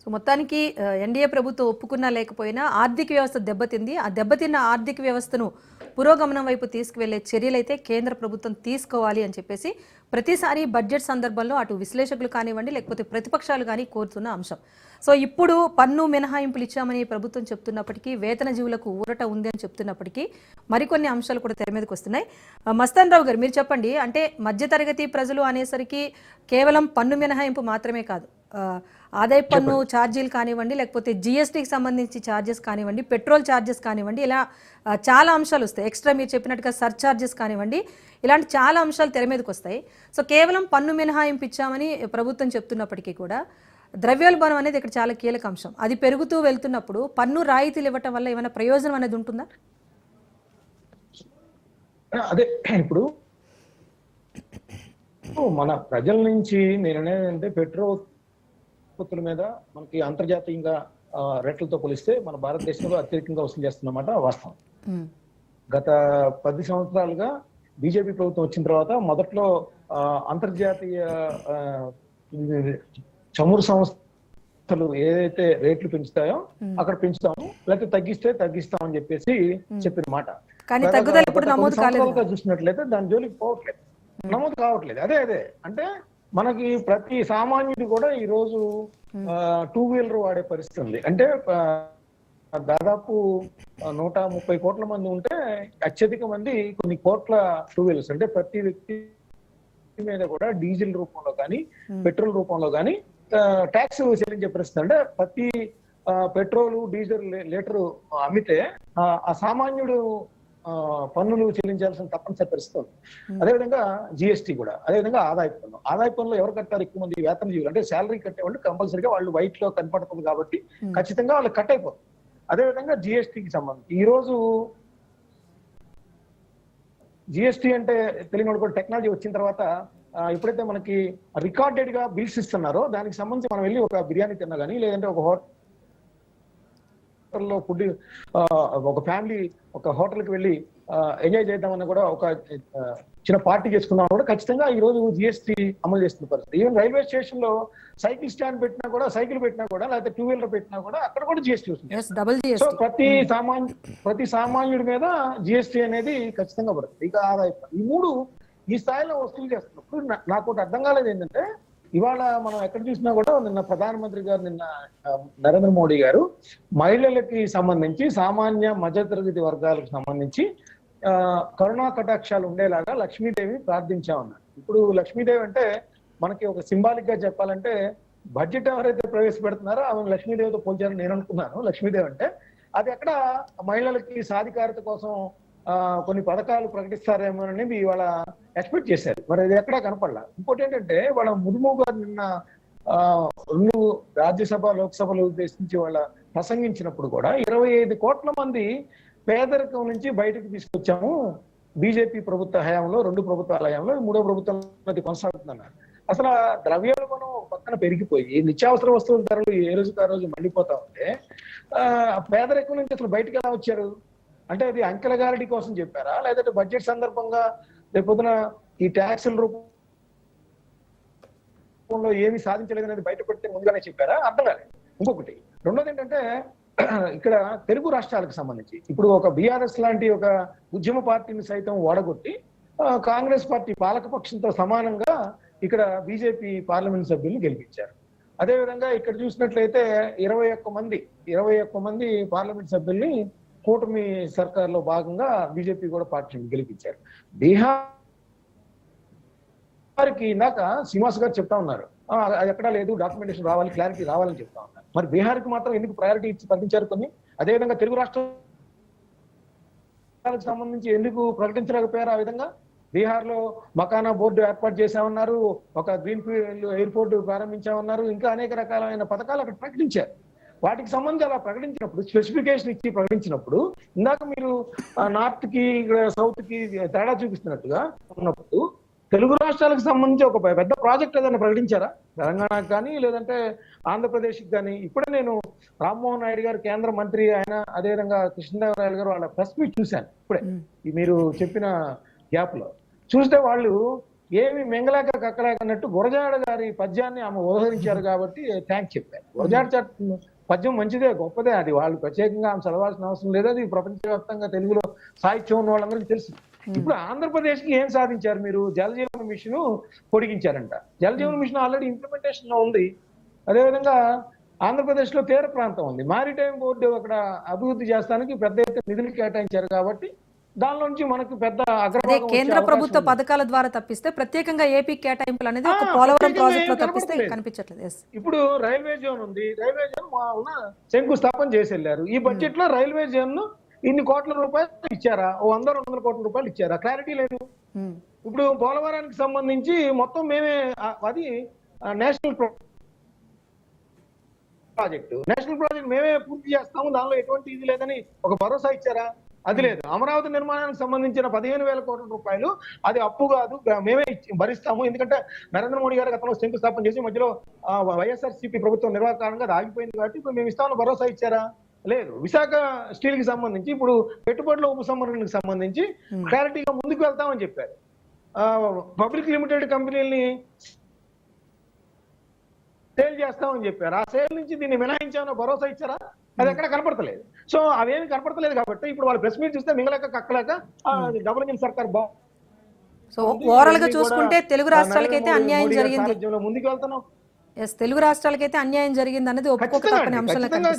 So మొత్తానికి NDA ప్రభుత్వం ఒప్పుకున్నా లేకపోయినా ఆర్థిక వ్యవస్థ దెబ్బతింది. ఆ దెబ్బతిన్న ఆర్థిక వ్యవస్థను పురోగమనం వైపు తీసుకువెళ్లే చర్యలైతే కేంద్ర ప్రభుత్వం తీసుకోవాలి అని చెప్పేసి ప్రతిసారి బడ్జెట్ సందర్భంలో అటు విశ్లేషకులు కానివ్వండి లేకపోతే ప్రతిపక్షాలు కానీ కోరుతున్న అంశం. సో ఇప్పుడు పన్ను మినహాయింపులు ఇచ్చామని ప్రభుత్వం చెప్తున్నప్పటికీ, వేతన జీవులకు ఊరట ఉంది అని చెప్తున్నప్పటికీ మరికొన్ని అంశాలు కూడా తెర మీదకి వస్తున్నాయి. మస్తాన్ రావు గారు, మీరు చెప్పండి. అంటే మధ్యతరగతి ప్రజలు అనేసరికి కేవలం పన్ను మినహాయింపు మాత్రమే కాదు, ఆదాయ పన్ను ఛార్జీలు కానివ్వండి, లేకపోతే జిఎస్టీకి సంబంధించి ఛార్జెస్ కానివ్వండి, పెట్రోల్ ఛార్జెస్ కానివ్వండి, ఇలా చాలా అంశాలు వస్తాయి. ఎక్స్ట్రా మీరు చెప్పినట్టుగా సర్ఛార్జెస్ కానివ్వండి, ఇలాంటి చాలా అంశాలు తెర మీదకి వస్తాయి. సో కేవలం పన్ను మినహాయింపు ఇచ్చామని ప్రభుత్వం చెప్తున్నప్పటికీ కూడా ద్రవ్యోల్బణం అనేది ఇక్కడ చాలా కీలక అంశం. అది పెరుగుతూ వెళ్తున్నప్పుడు పన్ను రాయితీలు ఇవ్వటం వల్ల ఏమైనా ప్రయోజనం అనేది ఉంటుందా? అదే ఇప్పుడు మన ప్రజల నుంచి నేను అనేది పెట్రోల్ ఉత్పత్తుల మీద మనకి అంతర్జాతీయంగా రేట్లతో పోలిస్తే మన భారతదేశంలో అత్యధికంగా వసూలు చేస్తున్నమాట వాస్తవం. గత 10 సంవత్సరాలుగా బీజేపీ ప్రభుత్వం వచ్చిన తర్వాత మొదట్లో అంతర్జాతీయ చమురు సంస్థలు ఏదైతే రేట్లు పెంచుతాయో అక్కడ పెంచుతాము, లేకపోతే తగ్గిస్తే తగ్గిస్తామని చెప్పేసి చెప్పిన మాట. చూసినట్లయితే దాని జోలికి పోవట్లేదు, నమోదు కావట్లేదు. అదే అంటే మనకి ప్రతి సామాన్యుడు కూడా ఈ రోజు 2 వీలర్ వాడే పరిస్థితి ఉంది. అంటే దాదాపు 130 కోట్ల మంది ఉంటే అత్యధిక మంది కొన్ని కోట్ల 2 వీలర్స్. అంటే ప్రతి వ్యక్తి మీద కూడా డీజిల్ రూపంలో కానీ పెట్రోల్ రూపంలో కానీ ట్యాక్స్ చెల్లించే పరిస్థితి. అంటే ప్రతి పెట్రోల్ డీజిల్ లీటరు అమ్మితే ఆ సామాన్యుడు పన్నులు చెల్లించాల్సిన తప్పనిసరి పరిస్థితి. అదేవిధంగా జిఎస్టీ కూడా, అదేవిధంగా ఆదాయ పన్నులు ఎవరు కట్టారు? ఎక్కువ మంది వేతన జీవులు, అంటే శాలరీ కట్టేవాళ్ళు కంపల్సరీగా వాళ్ళు వైట్ లో కనపడుతుంది కాబట్టి ఖచ్చితంగా వాళ్ళు కట్ అయిపోతుంది. అదేవిధంగా జిఎస్టీకి సంబంధించి ఈ రోజు జిఎస్టీ అంటే తెలియని కూడా టెక్నాలజీ వచ్చిన తర్వాత ఎప్పుడైతే మనకి రికార్డెడ్ గా బిల్స్ ఇస్తున్నారో దానికి సంబంధించి మనం వెళ్ళి ఒక బిర్యానీ తిన్నా కానీ, లేదంటే ఒక హోటల్లో ఫుడ్, ఒక ఫ్యామిలీ ఒక హోటల్కి వెళ్ళి ఎంజాయ్ చేద్దామని కూడా ఒక చిన్న పార్టీ చేసుకున్నాం కూడా ఖచ్చితంగా ఈ రోజు జిఎస్టీ అమలు చేస్తున్న పరిస్థితి. ఈవెన్ రైల్వే స్టేషన్ లో సైకిల్ స్టాండ్ పెట్టినా కూడా, సైకిల్ పెట్టినా కూడా, లేకపోతే 2 వీలర్ పెట్టినా కూడా అక్కడ కూడా జిఎస్టీ వస్తుంది. సో ప్రతి సామాన్యుడి మీద జిఎస్టీ అనేది ఖచ్చితంగా పడుతుంది. ఇక ఆదాయం ఈ 3 ఈ స్థాయిలో వసూలు చేస్తున్నప్పుడు నాకు ఒకటి అర్థం కాలేదు ఏంటంటే, ఇవాళ మనం ఎక్కడ చూసినా కూడా నిన్న ప్రధానమంత్రి గారు, నరేంద్ర మోడీ గారు మహిళలకి సంబంధించి, సామాన్య మధ్యతరగతి వర్గాలకు సంబంధించి కరుణా కటాక్షాలు ఉండేలాగా లక్ష్మీదేవి ప్రార్థించామన్నారు. ఇప్పుడు లక్ష్మీదేవి అంటే మనకి ఒక సింబాలిక్ గా చెప్పాలంటే, బడ్జెట్ ఎవరైతే ప్రవేశపెడుతున్నారో ఆమె లక్ష్మీదేవితో పోల్చారని నేను అనుకున్నాను. లక్ష్మీదేవి అంటే అది ఎక్కడ మహిళలకి సాధికారత కోసం కొన్ని పథకాలు ప్రకటిస్తారేమో అనేది ఇవాళ ఎక్స్పెక్ట్ చేశారు. మరి అది ఎక్కడా కనపడలా. ఇంకోటి ఏంటంటే, వాళ్ళ ముర్ము గారు నిన్న 2 రాజ్యసభ లోక్సభలు ఉద్దేశించి వాళ్ళ ప్రసంగించినప్పుడు కూడా 25 కోట్ల మంది పేదరికం నుంచి బయటకు తీసుకొచ్చాము బీజేపీ ప్రభుత్వ హయాంలో, 2 ప్రభుత్వాల హయాంలో, 3వ ప్రభుత్వం కొనసాగుతుందన్నారు. అసలు ద్రవ్యోల్బణం పక్కన పెరిగిపోయి నిత్యావసర వస్తువుల ధరలు ఏ రోజుకి ఆ రోజు మండిపోతా ఉంటే పేదరికం నుంచి అసలు బయటకు ఎలా వచ్చారు? అంటే అది అంకెల గారడి కోసం చెప్పారా, లేదంటే బడ్జెట్ సందర్భంగా రేపొద్దున ఈ ట్యాక్సుల రూపంలో ఏమీ సాధించలేదు అనేది బయటపెడితే ముందుగానే చెప్పారా? అర్థం కాలేదు. ఇంకొకటి రెండోది ఏంటంటే, ఇక్కడ తెలుగు రాష్ట్రాలకు సంబంధించి ఇప్పుడు ఒక బీఆర్ఎస్ లాంటి ఒక ఉద్యమ పార్టీని సైతం ఓడగొట్టి కాంగ్రెస్ పార్టీ పాలకపక్షంతో సమానంగా ఇక్కడ బీజేపీ పార్లమెంట్ సభ్యులను గెలిపించారు. అదేవిధంగా ఇక్కడ చూసినట్లయితే 21 మంది పార్లమెంట్ సభ్యుల్ని కూటమి సర్కార్లో భాగంగా బీజేపీ కూడా పార్టీని గెలిపించారు. బీహార్కి ఇందాక శ్రీనివాస్ గారు చెప్తా ఉన్నారు, అది ఎక్కడా లేదు, డాక్యుమెంటేషన్ రావాలి, క్లారిటీ రావాలని చెప్తా ఉన్నారు. మరి బీహార్కి మాత్రం ఎందుకు ప్రయారిటీ ఇచ్చి పంపించారు కొన్ని? అదేవిధంగా తెలుగు రాష్ట్రాలకు సంబంధించి ఎందుకు ప్రకటించలేకపోయారు? ఆ విధంగా బీహార్లో మకానా బోర్డు ఏర్పాటు చేశామన్నారు, ఒక గ్రీన్ఫీల్డ్ ఎయిర్పోర్ట్ ప్రారంభించామన్నారు, ఇంకా అనేక రకాలైన పథకాలు అక్కడ ప్రకటించారు. వాటికి సంబంధించి అలా ప్రకటించినప్పుడు, స్పెసిఫికేషన్ ఇచ్చి ప్రకటించినప్పుడు, ఇందాక మీరు నార్త్ కి సౌత్ కి తేడా చూపిస్తున్నట్టుగా ఉన్నప్పుడు తెలుగు రాష్ట్రాలకు సంబంధించి ఒక పెద్ద ప్రాజెక్ట్ ఏదైనా ప్రకటించారా? తెలంగాణకు కానీ, లేదంటే ఆంధ్రప్రదేశ్కి కానీ? ఇప్పుడే నేను రామ్మోహన్ నాయుడు గారు కేంద్ర మంత్రి, ఆయన అదేవిధంగా కృష్ణదేవరాయలు గారు వాళ్ళ ప్రెస్ మీట్ చూశాను ఇప్పుడే మీరు చెప్పిన గ్యాప్ లో. చూస్తే వాళ్ళు ఏమి మెంగలేక కక్కలేక అన్నట్టు గురజాడ గారి పద్యాన్ని ఆమె ఉదహరించారు కాబట్టి థ్యాంక్స్ చెప్పారు. గురజాడ పద్యం మంచిదే, గొప్పదే, అది వాళ్ళు ప్రత్యేకంగా ఆమె చదవాల్సిన అవసరం లేదు, అది ప్రపంచవ్యాప్తంగా తెలుగులో సాహిత్యం ఉన్న వాళ్ళందరికీ తెలుసు. ఇప్పుడు ఆంధ్రప్రదేశ్ కి ఏం సాధించారు మీరు? జలజీవన మిషన్ పొడిగించారంట. జలజీవన మిషన్ ఆల్రెడీ ఇంప్లిమెంటేషన్ లో ఉంది. అదేవిధంగా ఆంధ్రప్రదేశ్ లో తీర ప్రాంతం ఉంది, మారిటైమ్ బోర్డు అక్కడ అభివృద్ధి చేస్తానికి పెద్ద ఎత్తున నిధులు కేటాయించారు కాబట్టి దానిలో నుంచి మనకు పెద్ద అదే అగ్రభాగం వచ్చే కేంద్ర అవకాశం ప్రభుత్వ ఉంది. పథకాల ద్వారా తప్పిస్తే ప్రత్యేకంగా ఏపీ కేటాయింపులు అనేది ఒక పోలవరం ప్రత్యేకంగా ప్రాజెక్ట్ లో ఏం తప్పిస్తే కనపడట్లేదు. కనిపించట్లేదు. Yes. ఇప్పుడు రైల్వే జోన్ ఉంది, రైల్వే జోన్ ఉన్న శంకుస్థాపన చేసి వెళ్ళారు. ఈ బడ్జెట్ లో రైల్వే జోన్ ను ఇన్ని కోట్ల రూపాయలు ఇచ్చారా? ఓ 100-200 కోట్ల రూపాయలు ఇచ్చారా? క్లారిటీ లేదు. Hmm. ఇప్పుడు పోలవరానికి సంబంధించి మొత్తం మేమే అది నేషనల్ ప్రాజెక్ట్ మేమే పూర్తి చేస్తాము, దానిలో ఎటువంటి ఇది లేదని ఒక భరోసా ఇచ్చారా? అది లేదు. అమరావతి నిర్మాణానికి సంబంధించిన 15,000 కోట్ల రూపాయలు అది అప్పు కాదు, మేమే భరిస్తాము. ఎందుకంటే నరేంద్ర మోడీ గారు గతంలో శంకుస్థాపన చేసి మధ్యలో వైఎస్ఆర్సీపీ ప్రభుత్వం నిర్వాహకారంగా అది ఆగిపోయింది కాబట్టి ఇప్పుడు మేము ఇస్తామని భరోసా ఇచ్చారా? లేదు. విశాఖ స్టీల్ కి సంబంధించి ఇప్పుడు పెట్టుబడుల ఉపసంహరణకు సంబంధించి క్లారిటీగా ముందుకు వెళ్తామని చెప్పారు. పబ్లిక్ లిమిటెడ్ కంపెనీల్ని సేల్ చేస్తామని చెప్పారు. ఆ సేల్ నుంచి దీన్ని మినహాయించామని భరోసా ఇచ్చారా? అది ఎక్కడ కనపడతలేదు. సో అవేమి కనపడతలేదు కాబట్టి ఇప్పుడు వాళ్ళు ప్రెస్ మీట్ చూస్తే మింగలేక కక్కలేక డబుల్ ఇంజిన్ సర్కార్ సో ఓవరాల్ గా చూసుకుంటే తెలుగు రాష్ట్రాలకైతే అన్యాయం జరిగింది. ముందుకు వెళ్తున్నాం. తెలుగు రాష్ట్రాలకైతే అన్యాయం జరిగింది అనేది ఒప్పుకోక తప్పని అంశాలు ఖచ్చితంగా